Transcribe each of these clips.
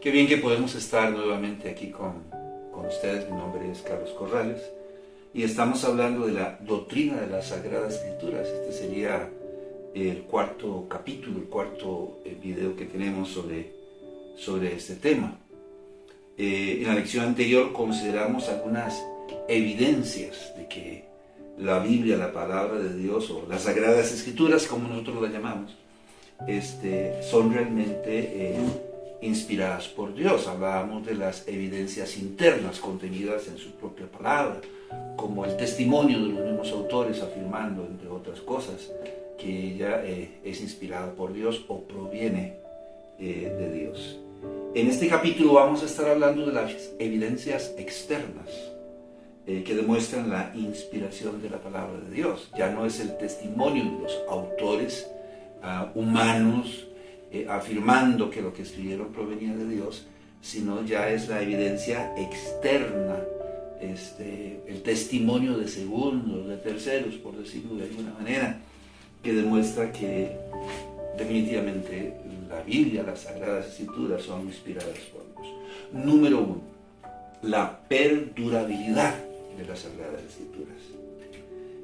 Qué bien que podemos estar nuevamente aquí con ustedes. Mi nombre es Carlos Corrales y estamos hablando de la doctrina de las Sagradas Escrituras. Este sería el cuarto capítulo, el cuarto video que tenemos sobre este tema. En la lección anterior consideramos algunas evidencias de que la Biblia, la palabra de Dios, o las Sagradas Escrituras, como nosotros las llamamos, son realmente inspiradas por Dios. Hablábamos de las evidencias internas contenidas en su propia palabra, como el testimonio de los mismos autores afirmando, entre otras cosas, que ella es inspirada por Dios o proviene de Dios. En este capítulo vamos a estar hablando de las evidencias externas que demuestran la inspiración de la palabra de Dios. Ya no es el testimonio de los autores humanos afirmando que lo que escribieron provenía de Dios, sino ya es la evidencia externa, el testimonio de segundos, de terceros, por decirlo de alguna manera, que demuestra que definitivamente la Biblia, las Sagradas Escrituras, son inspiradas por Dios. Número 1, la perdurabilidad de las Sagradas Escrituras.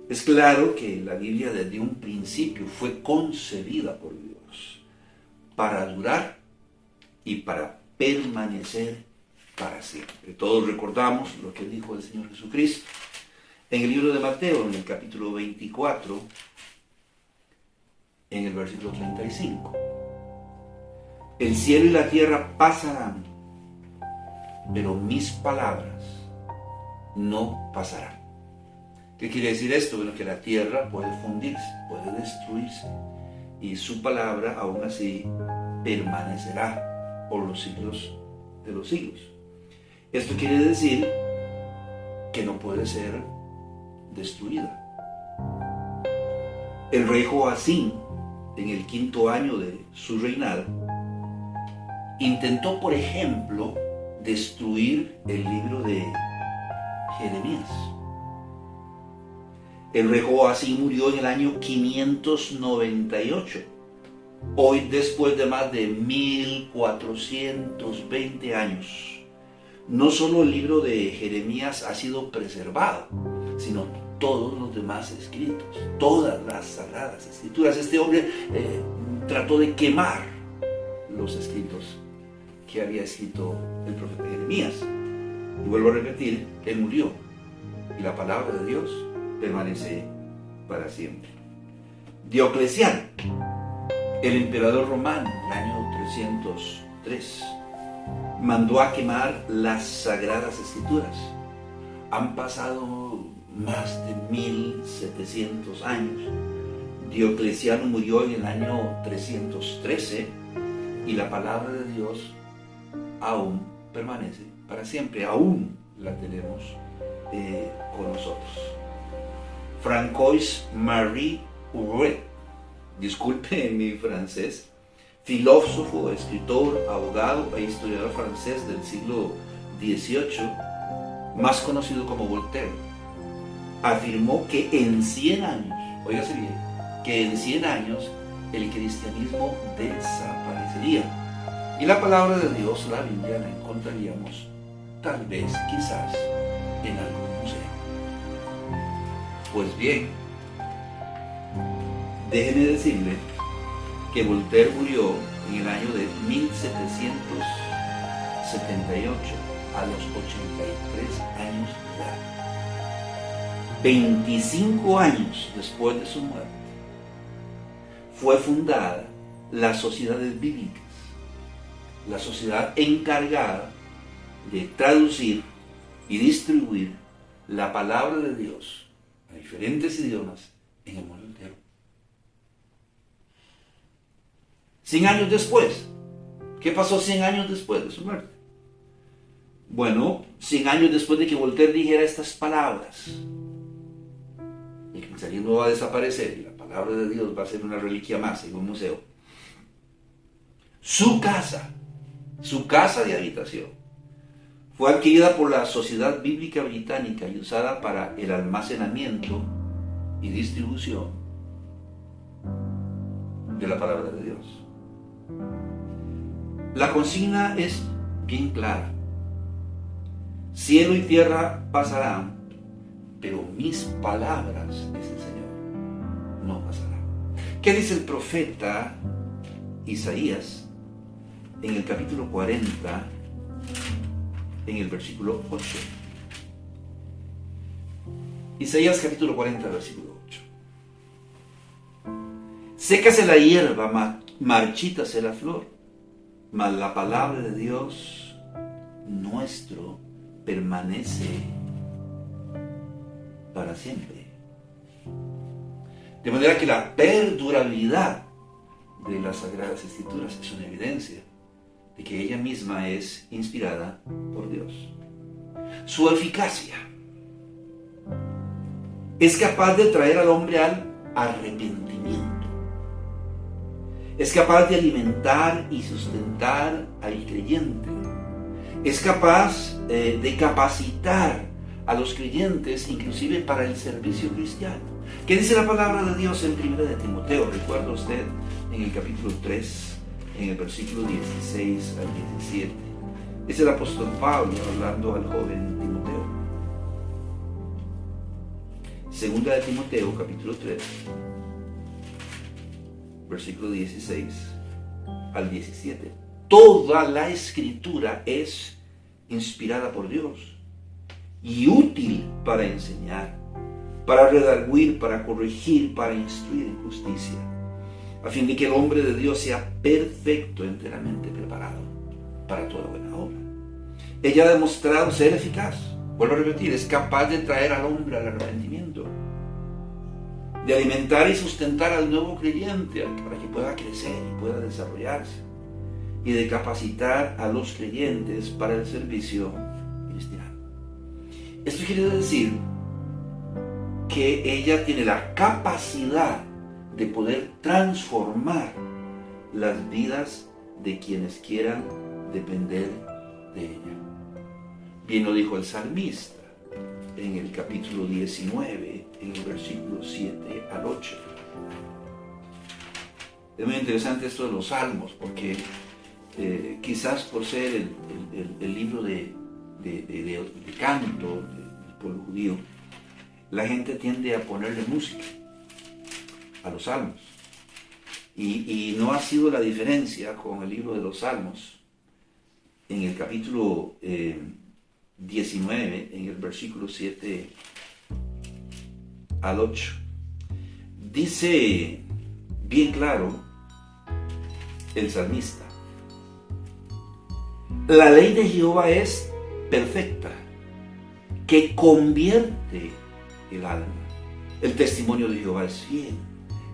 Es claro que la Biblia desde un principio fue concebida por Dios para durar y para permanecer para siempre. Todos recordamos lo que dijo el Señor Jesucristo en el libro de Mateo, en el capítulo 24, en el versículo 35. El cielo y la tierra pasarán, pero mis palabras no pasarán. ¿Qué quiere decir esto? Bueno, que la tierra puede fundirse, puede destruirse, y su palabra aún así permanecerá por los siglos de los siglos. Esto quiere decir que no puede ser destruida. El rey Joacim, en el 5º año de su reinado, intentó, por ejemplo, destruir el libro de Jeremías. El rey Joacim murió en el año 598, hoy después de más de 1420 años. No solo el libro de Jeremías ha sido preservado, sino todos los demás escritos, todas las Sagradas Escrituras. Este hombre trató de quemar los escritos que había escrito el profeta Jeremías. Y vuelvo a repetir, él murió y la palabra de Dios permanece para siempre. Diocleciano, el emperador romano, en el año 303, mandó a quemar las Sagradas Escrituras. Han pasado más de 1700 años. Diocleciano murió en el año 313 y la palabra de Dios aún permanece para siempre, aún la tenemos con nosotros. Francois Marie Huret, disculpe mi francés, filósofo, escritor, abogado e historiador francés del siglo XVIII, más conocido como Voltaire, afirmó que en 100 años, óigase bien, que en 100 años el cristianismo desaparecería y la palabra de Dios, la Biblia, la encontraríamos tal vez, quizás, en algún museo. Pues bien, déjeme decirle que Voltaire murió en el año de 1778 a los 83 años de edad. 25 años después de su muerte fue fundada las Sociedades Bíblicas, la sociedad encargada de traducir y distribuir la palabra de Dios a diferentes idiomas en el mundo entero. 100 años después, ¿qué pasó 100 años después de su muerte? Bueno, 100 años después de que Voltaire dijera estas palabras, el cristianismo va a desaparecer y la palabra de Dios va a ser una reliquia más en un museo. Su casa de habitación, fue adquirida por la Sociedad Bíblica Británica y usada para el almacenamiento y distribución de la palabra de Dios. La consigna es bien clara. Cielo y tierra pasarán, pero mis palabras, dice el Señor, no pasarán. ¿Qué dice el profeta Isaías en el capítulo 40, en el versículo 8? Isaías capítulo 40, versículo 8. Sécase la hierba, marchítase la flor, mas la palabra de Dios nuestro permanece para siempre. De manera que la perdurabilidad de las Sagradas Escrituras es una evidencia de que ella misma es inspirada por Dios. Su eficacia es capaz de traer al hombre al arrepentimiento. Es capaz de alimentar y sustentar al creyente. Es capaz de capacitar a los creyentes, inclusive para el servicio cristiano. ¿Qué dice la palabra de Dios en 1 de Timoteo? ¿Recuerda usted en el capítulo 3, en el versículo 16 al 17? Es el apóstol Pablo hablando al joven Timoteo. 2 de Timoteo, capítulo 3, versículo 16 al 17. Toda la escritura es inspirada por Dios y útil para enseñar, para redarguir, para corregir, para instruir en justicia, a fin de que el hombre de Dios sea perfecto, enteramente preparado para toda buena obra. Ella ha demostrado ser eficaz. Vuelvo a repetir, es capaz de traer al hombre al arrepentimiento, de alimentar y sustentar al nuevo creyente para que pueda crecer y pueda desarrollarse, y de capacitar a los creyentes para el servicio cristiano. Esto quiere decir que ella tiene la capacidad de poder transformar las vidas de quienes quieran depender de ella. Bien lo dijo el salmista en el capítulo 19, en el versículo 7 al 8. Es muy interesante esto de los salmos, porque quizás por ser el libro de canto del pueblo judío, la gente tiende a ponerle música a los salmos. Y no ha sido la diferencia con el libro de los salmos. En el capítulo 19, en el versículo 7 al 8, dice bien claro el salmista: la ley de Jehová es perfecta, que convierte el alma. El testimonio de Jehová es fiel,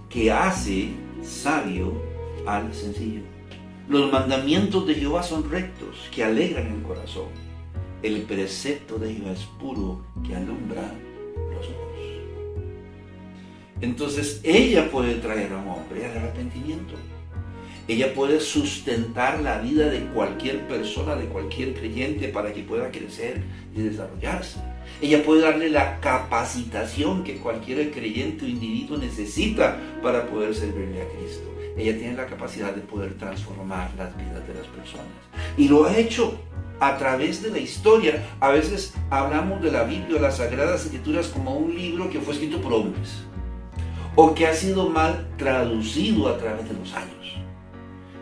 que hace sabio al sencillo. Los mandamientos de Jehová son rectos, que alegran el corazón. El precepto de Jehová es puro, que alumbra los ojos. Entonces ella puede traer a un hombre al arrepentimiento. Ella puede sustentar la vida de cualquier persona, de cualquier creyente, para que pueda crecer y desarrollarse. Ella puede darle la capacitación que cualquier creyente o individuo necesita para poder servirle a Cristo. Ella tiene la capacidad de poder transformar las vidas de las personas. Y lo ha hecho a través de la historia. A veces hablamos de la Biblia o las Sagradas Escrituras como un libro que fue escrito por hombres, o que ha sido mal traducido a través de los años.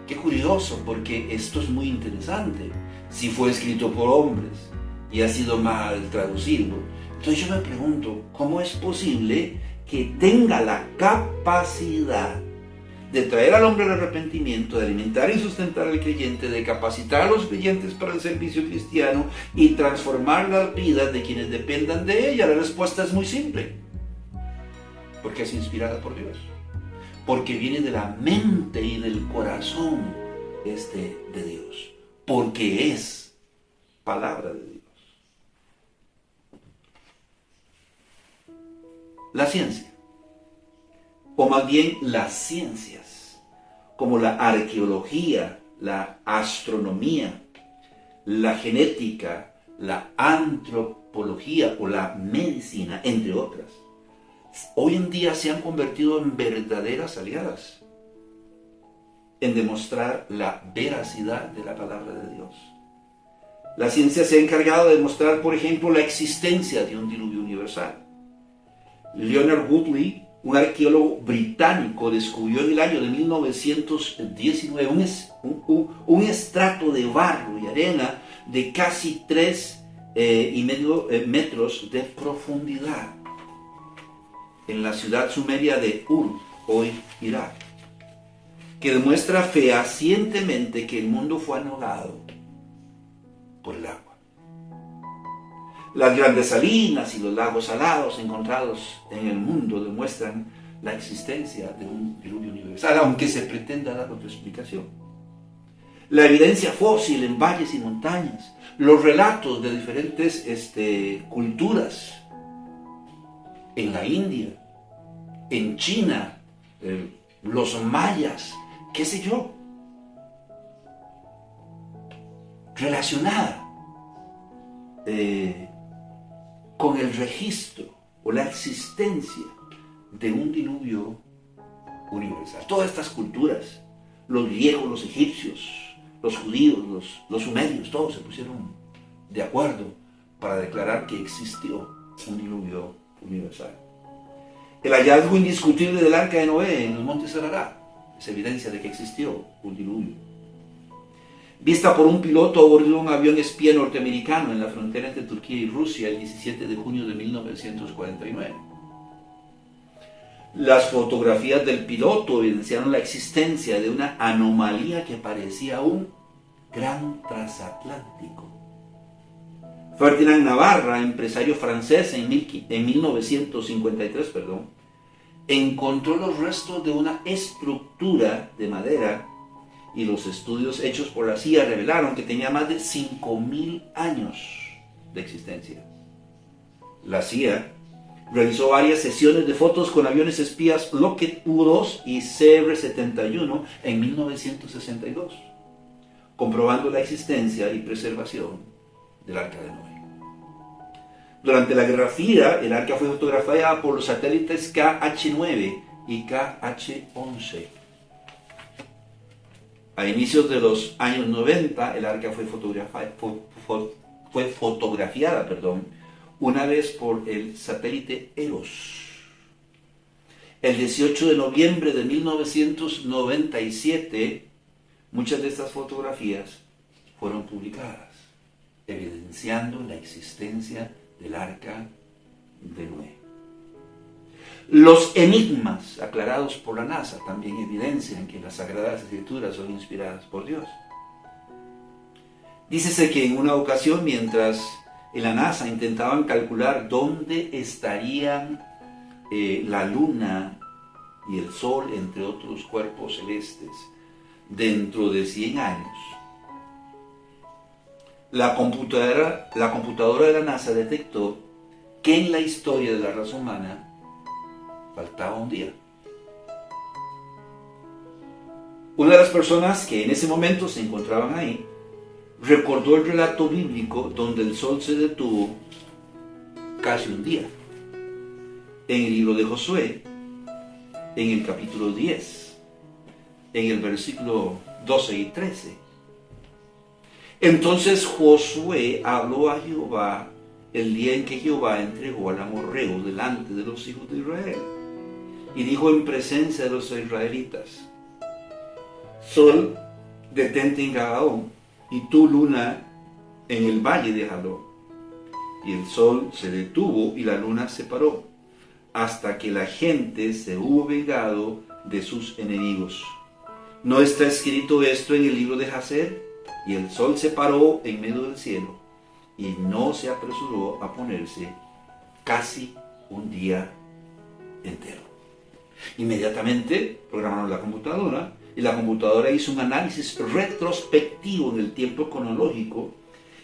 Qué curioso, porque esto es muy interesante. Si fue escrito por hombres y ha sido mal traducido, entonces yo me pregunto, ¿cómo es posible que tenga la capacidad de traer al hombre al arrepentimiento, de alimentar y sustentar al creyente, de capacitar a los creyentes para el servicio cristiano y transformar las vidas de quienes dependan de ella? La respuesta es muy simple: porque es inspirada por Dios, porque viene de la mente y del corazón de Dios, porque es palabra de Dios. La ciencia, o más bien las ciencias, como la arqueología, la astronomía, la genética, la antropología o la medicina, entre otras, hoy en día se han convertido en verdaderas aliadas en demostrar la veracidad de la palabra de Dios. La ciencia se ha encargado de demostrar, por ejemplo, la existencia de un diluvio universal. Leonard Woodley, un arqueólogo británico, descubrió en el año de 1919 un estrato de barro y arena de casi 3,5 metros de profundidad en la ciudad sumeria de Ur, hoy Irak, que demuestra fehacientemente que el mundo fue anegado por el agua. Las grandes salinas y los lagos salados encontrados en el mundo demuestran la existencia de un diluvio universal, aunque se pretenda dar otra explicación. La evidencia fósil en valles y montañas, los relatos de diferentes culturas, en la India, en China, los mayas, qué sé yo, relacionada con el registro o la existencia de un diluvio universal. Todas estas culturas, los griegos, los egipcios, los judíos, los sumerios, todos se pusieron de acuerdo para declarar que existió un diluvio universal. El hallazgo indiscutible del arca de Noé en los montes Ararat es evidencia de que existió un diluvio. Vista por un piloto a bordo de un avión espía norteamericano en la frontera entre Turquía y Rusia el 17 de junio de 1949. Las fotografías del piloto evidenciaron la existencia de una anomalía que parecía un gran transatlántico. Ferdinand Navarra, empresario francés en 1953, encontró los restos de una estructura de madera y los estudios hechos por la CIA revelaron que tenía más de 5.000 años de existencia. La CIA realizó varias sesiones de fotos con aviones espías Lockheed U-2 y CR-71 en 1962, comprobando la existencia y preservación del Arca de Noé. Durante la Guerra Fría, el arca fue fotografiada por los satélites KH-9 y KH-11. A inicios de los años 90, el arca fue fotografiada una vez por el satélite Eros. El 18 de noviembre de 1997, muchas de estas fotografías fueron publicadas, evidenciando la existencia del Arca de Noé. Los enigmas aclarados por la NASA también evidencian que las Sagradas Escrituras son inspiradas por Dios. Dícese que en una ocasión, mientras en la NASA intentaban calcular dónde estarían la Luna y el Sol, entre otros cuerpos celestes, dentro de 100 años, la computadora de la NASA detectó que en la historia de la raza humana faltaba un día. Una de las personas que en ese momento se encontraban ahí recordó el relato bíblico donde el sol se detuvo casi un día. En el libro de Josué, en el capítulo 10, en el versículo 12 y 13. Entonces Josué habló a Jehová el día en que Jehová entregó al amorreo delante de los hijos de Israel, y dijo en presencia de los israelitas: Sol, detente en Gabaón, y tú, luna, en el valle de Jalón. Y el sol se detuvo y la luna se paró, hasta que la gente se hubo vengado de sus enemigos. ¿No está escrito esto en el libro de Jacer? Y el sol se paró en medio del cielo, y no se apresuró a ponerse casi un día entero. Inmediatamente programaron la computadora, y la computadora hizo un análisis retrospectivo en el tiempo cronológico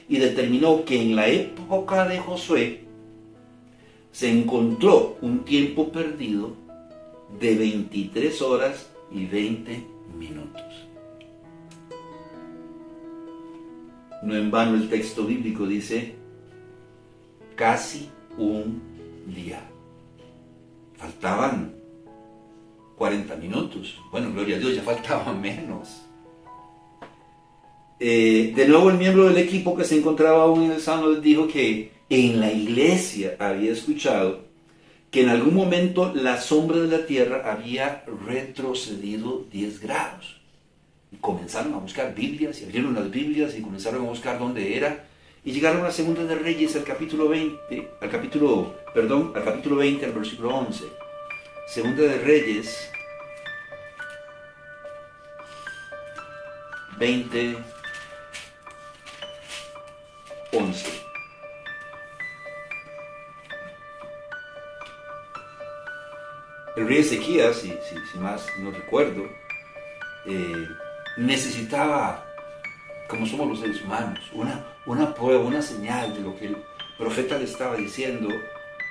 y determinó que en la época de Josué se encontró un tiempo perdido de 23 horas y 20 minutos. No en vano el texto bíblico dice casi un día. Faltaban 40 minutos. Bueno, gloria a Dios, ya faltaban menos. De nuevo el miembro del equipo que se encontraba aún en el salón les dijo que en la iglesia había escuchado que en algún momento la sombra de la tierra había retrocedido 10 grados. Y comenzaron a buscar Biblias, y abrieron las Biblias y comenzaron a buscar dónde era. Y llegaron a Segunda de Reyes, al capítulo 20, al capítulo 20, al versículo 11. Segunda de Reyes 20, 11. El rey Ezequías, si más no recuerdo, necesitaba, como somos los seres humanos, una prueba, una señal de lo que el profeta le estaba diciendo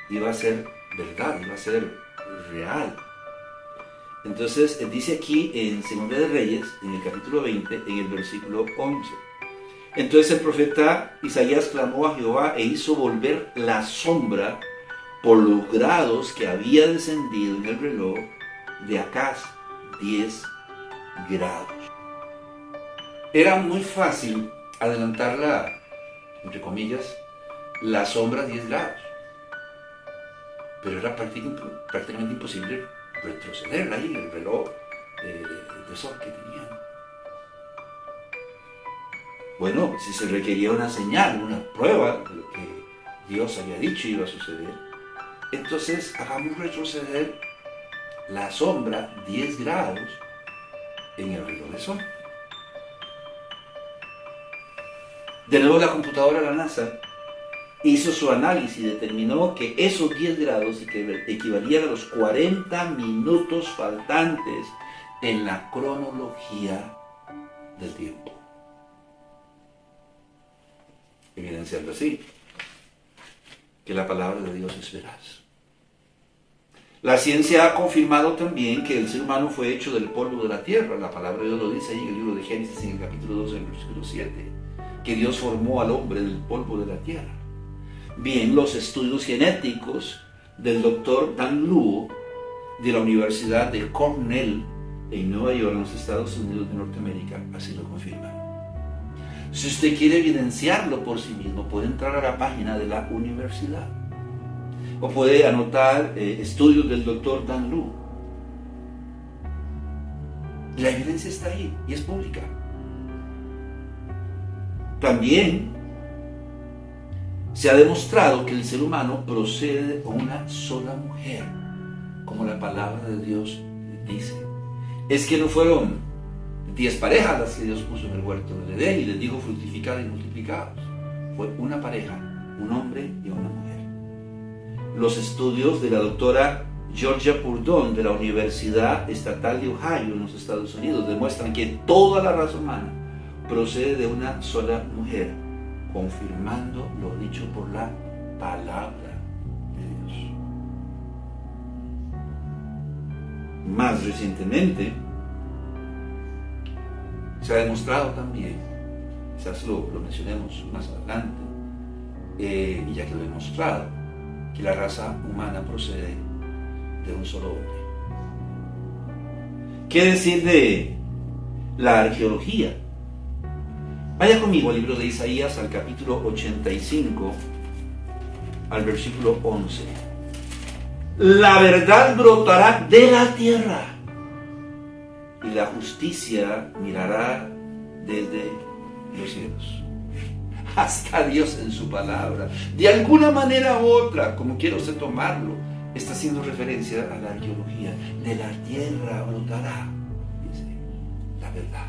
iba a ser verdad, iba a ser real. Entonces dice aquí en Segunda de Reyes, en el capítulo 20, en el versículo 11. Entonces el profeta Isaías clamó a Jehová e hizo volver la sombra por los grados que había descendido en el reloj de Acaz, 10 grados. Era muy fácil adelantarla, entre comillas, la sombra 10 grados. Pero era prácticamente imposible retrocederla ahí en el reloj de sol que tenían. Bueno, si se requería una señal, una prueba de lo que Dios había dicho iba a suceder, entonces hagamos retroceder la sombra 10 grados en el reloj de sol. De nuevo la computadora, la NASA, hizo su análisis y determinó que esos 10 grados equivalían a los 40 minutos faltantes en la cronología del tiempo. Evidenciando así que la palabra de Dios es veraz. La ciencia ha confirmado también que el ser humano fue hecho del polvo de la tierra. La palabra de Dios lo dice ahí en el libro de Génesis, en el capítulo 12, en el versículo 7, que Dios formó al hombre del polvo de la tierra. Bien, los estudios genéticos del doctor Dan Luo de la Universidad de Cornell en Nueva York, en los Estados Unidos de Norteamérica, así lo confirman. Si usted quiere evidenciarlo por sí mismo, puede entrar a la página de la universidad o puede anotar estudios del doctor Dan Luo. La evidencia está ahí y es pública. También se ha demostrado que el ser humano procede de una sola mujer, como la palabra de Dios dice. Es que no fueron 10 parejas las que Dios puso en el huerto del Edén y les dijo fructificad y multiplicados. Fue una pareja, un hombre y una mujer. Los estudios de la doctora Georgia Purdon de la Universidad Estatal de Ohio en los Estados Unidos demuestran que toda la raza humana procede de una sola mujer, confirmando lo dicho por la palabra de Dios. Más recientemente se ha demostrado también, quizás lo mencionemos más adelante, y ya que lo he demostrado, que la raza humana procede de un solo hombre. ¿Qué decir de la arqueología? Vaya conmigo al libro de Isaías, al capítulo 85, al versículo 11. La verdad brotará de la tierra y la justicia mirará desde los cielos. Hasta Dios en su palabra, de alguna manera u otra, como quiera usted tomarlo, está haciendo referencia a la arqueología. De la tierra brotará, dice, la verdad.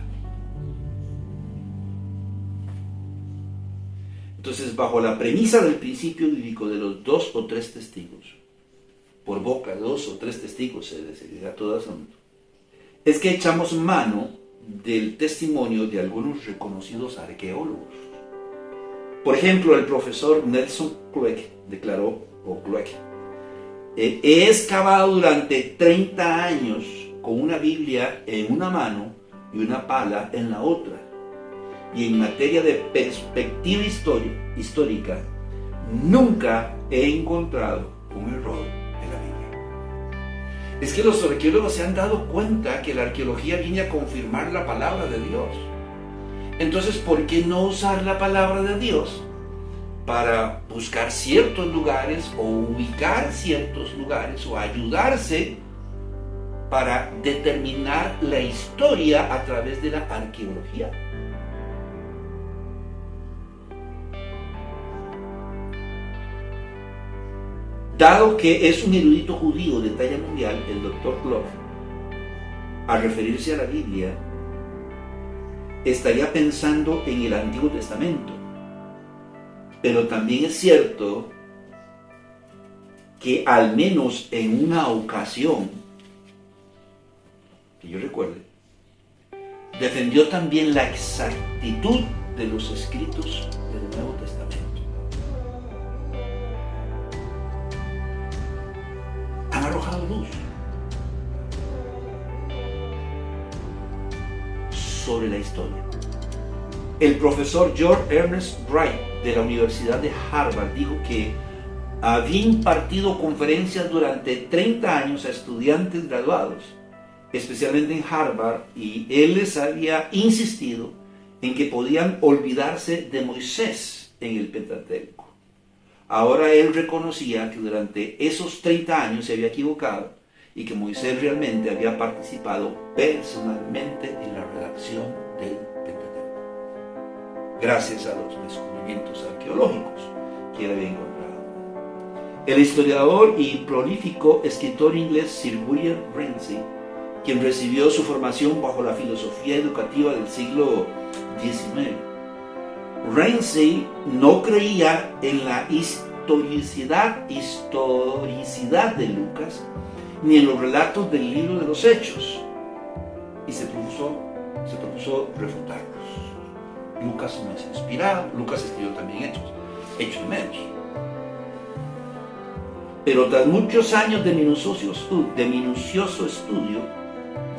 Entonces, bajo la premisa del principio bíblico de los 2 o 3 testigos, por boca de 2 o 3 testigos se decidirá todo asunto, es que echamos mano del testimonio de algunos reconocidos arqueólogos. Por ejemplo, el profesor Nelson Kluek declaró, he excavado durante 30 años con una Biblia en una mano y una pala en la otra. Y en materia de perspectiva histórica, nunca he encontrado un error en la Biblia. Es que los arqueólogos se han dado cuenta que la arqueología viene a confirmar la palabra de Dios. Entonces, ¿por qué no usar la palabra de Dios para buscar ciertos lugares o ubicar ciertos lugares o ayudarse para determinar la historia a través de la arqueología? Dado que es un erudito judío de talla mundial, el Dr. Clough, al referirse a la Biblia, estaría pensando en el Antiguo Testamento. Pero también es cierto que al menos en una ocasión, que yo recuerde, defendió también la exactitud de los escritos del Nuevo Testamento. Han arrojado luz sobre la historia. El profesor George Ernest Wright de la Universidad de Harvard dijo que había impartido conferencias durante 30 años a estudiantes graduados, especialmente en Harvard, y él les había insistido en que podían olvidarse de Moisés en el Pentateuco. Ahora él reconocía que durante esos 30 años se había equivocado y que Moisés realmente había participado personalmente en la redacción del Pentateuco, gracias a los descubrimientos arqueológicos que él había encontrado. El historiador y prolífico escritor inglés Sir William Ramsay, quien recibió su formación bajo la filosofía educativa del siglo XIX, Ramsay no creía en la historicidad de Lucas ni en los relatos del libro de los Hechos, y se propuso refutarlos. Lucas no es inspirado, Lucas escribió también Hechos menos. Pero tras muchos años de minucioso estudio,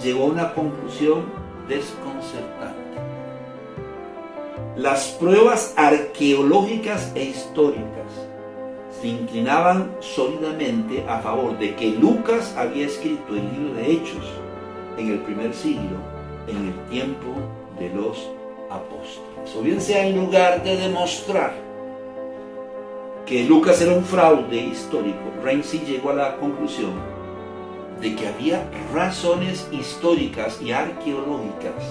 llegó a una conclusión desconcertante. Las pruebas arqueológicas e históricas se inclinaban sólidamente a favor de que Lucas había escrito el libro de Hechos en el primer siglo, en el tiempo de los apóstoles. O bien sea, en lugar de demostrar que Lucas era un fraude histórico, Ramsay llegó a la conclusión de que había razones históricas y arqueológicas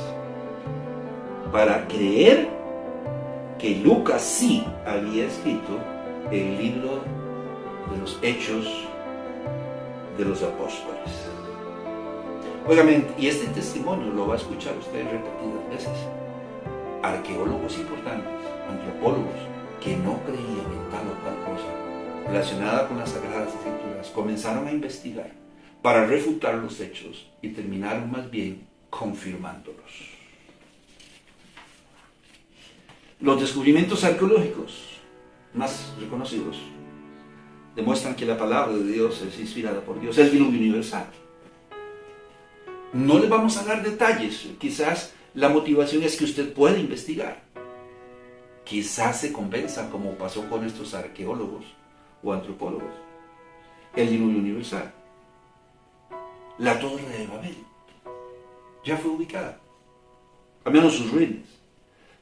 para creer que Lucas sí había escrito el libro de los Hechos de los Apóstoles. Óigame, y este testimonio lo va a escuchar usted repetidas veces. Arqueólogos importantes, antropólogos, que no creían en tal o cual cosa relacionada con las Sagradas Escrituras, comenzaron a investigar para refutar los hechos y terminaron más bien confirmándolos. Los descubrimientos arqueológicos más reconocidos demuestran que la palabra de Dios es inspirada por Dios, el diluvio universal. No le vamos a dar detalles, quizás la motivación es que usted pueda investigar. Quizás se convenza, como pasó con estos arqueólogos o antropólogos. El diluvio universal. La Torre de Babel ya fue ubicada, al menos sus ruinas.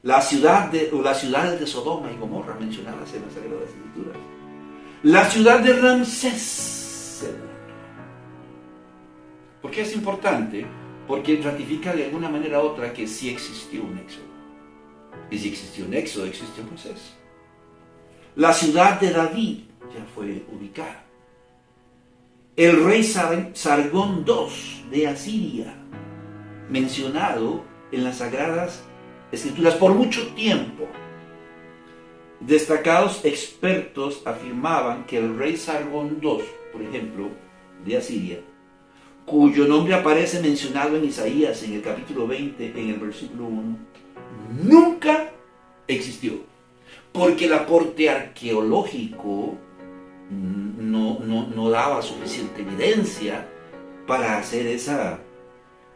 Las ciudades de Sodoma y Gomorra mencionadas en las Sagradas Escrituras. La ciudad de Ramsés II. ¿Por qué es importante? Porque ratifica de alguna manera u otra que sí existió un éxodo. Y si existió un éxodo, existió Moisés. La ciudad de David ya fue ubicada. El rey Sargón II de Asiria, mencionado en las Sagradas Escrituras por mucho tiempo. Destacados expertos afirmaban que el rey Sargón II, por ejemplo, de Asiria, cuyo nombre aparece mencionado en Isaías en el capítulo 20, en el versículo 1, nunca existió, porque el aporte arqueológico no daba suficiente evidencia para hacer esa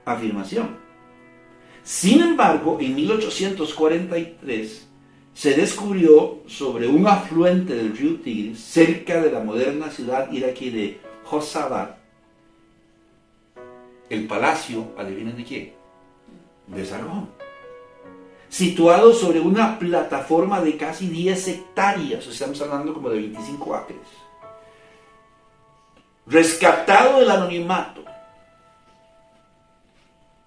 afirmación. Sin embargo, en 1843 se descubrió sobre un afluente del río Tigris, cerca de la moderna ciudad iraquí de Josabad, el palacio, ¿adivinen de quién? De Sargón. situado sobre una plataforma de casi 10 hectáreas, estamos hablando como de 25 acres, rescatado del anonimato.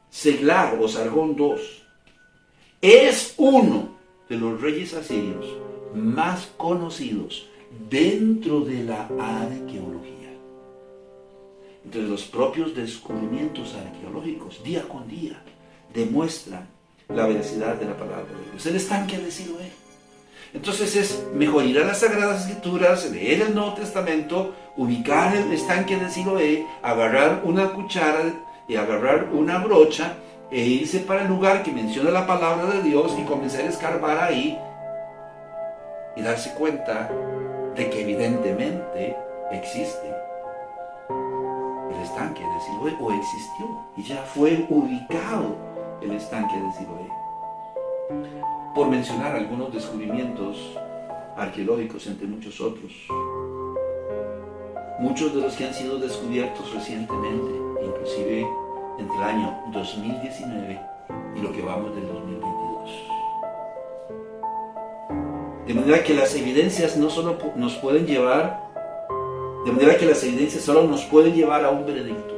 Seglar o Sargón II es uno de los reyes asirios más conocidos dentro de la arqueología. Entre los propios descubrimientos arqueológicos, día con día, demuestran la veracidad de la palabra de Dios. El estanque de Siloé. Entonces es mejor ir a las Sagradas Escrituras, leer el Nuevo Testamento, ubicar el estanque de Siloé, agarrar una cuchara y agarrar una brocha e irse para el lugar que menciona la palabra de Dios y comenzar a escarbar ahí y darse cuenta de que evidentemente existe el estanque de Siloé, o existió y ya fue ubicado el estanque de Siloé. Por mencionar algunos descubrimientos arqueológicos entre muchos otros, muchos de los que han sido descubiertos recientemente, inclusive entre el año 2019 y lo que vamos del 2022. De manera que las evidencias no solo nos pueden llevar, de manera que las evidencias solo nos pueden llevar a un veredicto.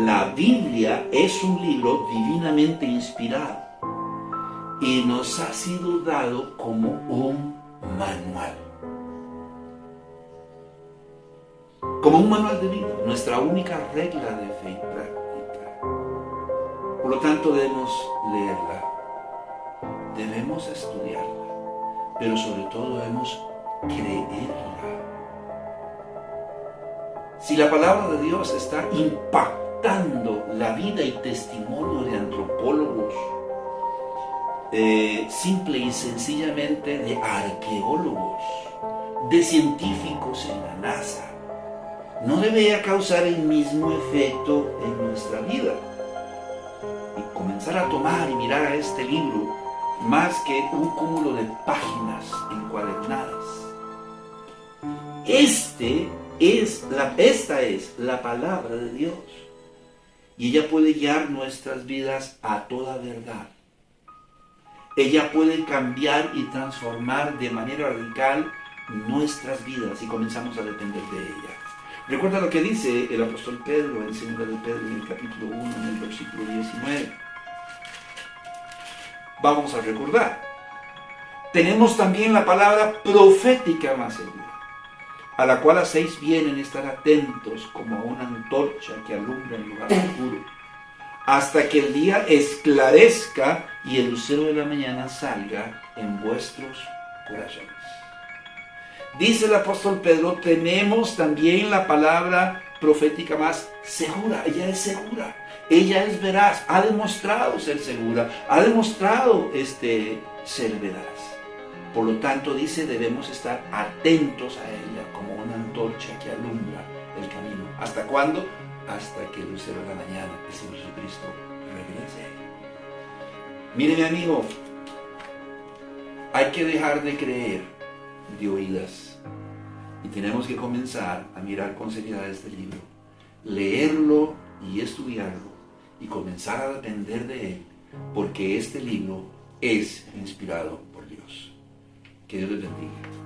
La Biblia es un libro divinamente inspirado y nos ha sido dado como un manual. Como un manual de vida, nuestra única regla de fe y práctica. Por lo tanto, debemos leerla, debemos estudiarla, pero sobre todo debemos creerla. Si la palabra de Dios está impactando la vida y testimonio de antropólogos, simple y sencillamente de arqueólogos, de científicos en la NASA, no debería causar el mismo efecto en nuestra vida. Y comenzar a tomar y mirar a este libro más que un cúmulo de páginas encuadernadas. Esta es la palabra de Dios. Y ella puede guiar nuestras vidas a toda verdad. Ella puede cambiar y transformar de manera radical nuestras vidas si comenzamos a depender de ella. Recuerda lo que dice el apóstol Pedro en 2 de Pedro, en el capítulo 1, en el versículo 19. Vamos a recordar. Tenemos también la palabra profética más segura, a la cual hacéis bien en estar atentos como a una antorcha que alumbra en lugar oscuro, hasta que el día esclarezca y el lucero de la mañana salga en vuestros corazones. Dice el apóstol Pedro, tenemos también la palabra profética más segura. Ella es segura, ella es veraz, ha demostrado ser segura, ha demostrado ser veraz. Por lo tanto, dice, debemos estar atentos a ella como una antorcha que alumbra el camino. ¿Hasta cuándo? Hasta que el lucero de la mañana, el Señor Jesucristo, regrese. Mire, mi amigo, hay que dejar de creer de oídas y tenemos que comenzar a mirar con seriedad este libro, leerlo y estudiarlo y comenzar a depender de él, porque este libro es inspirado por Dios. Que Dios les bendiga.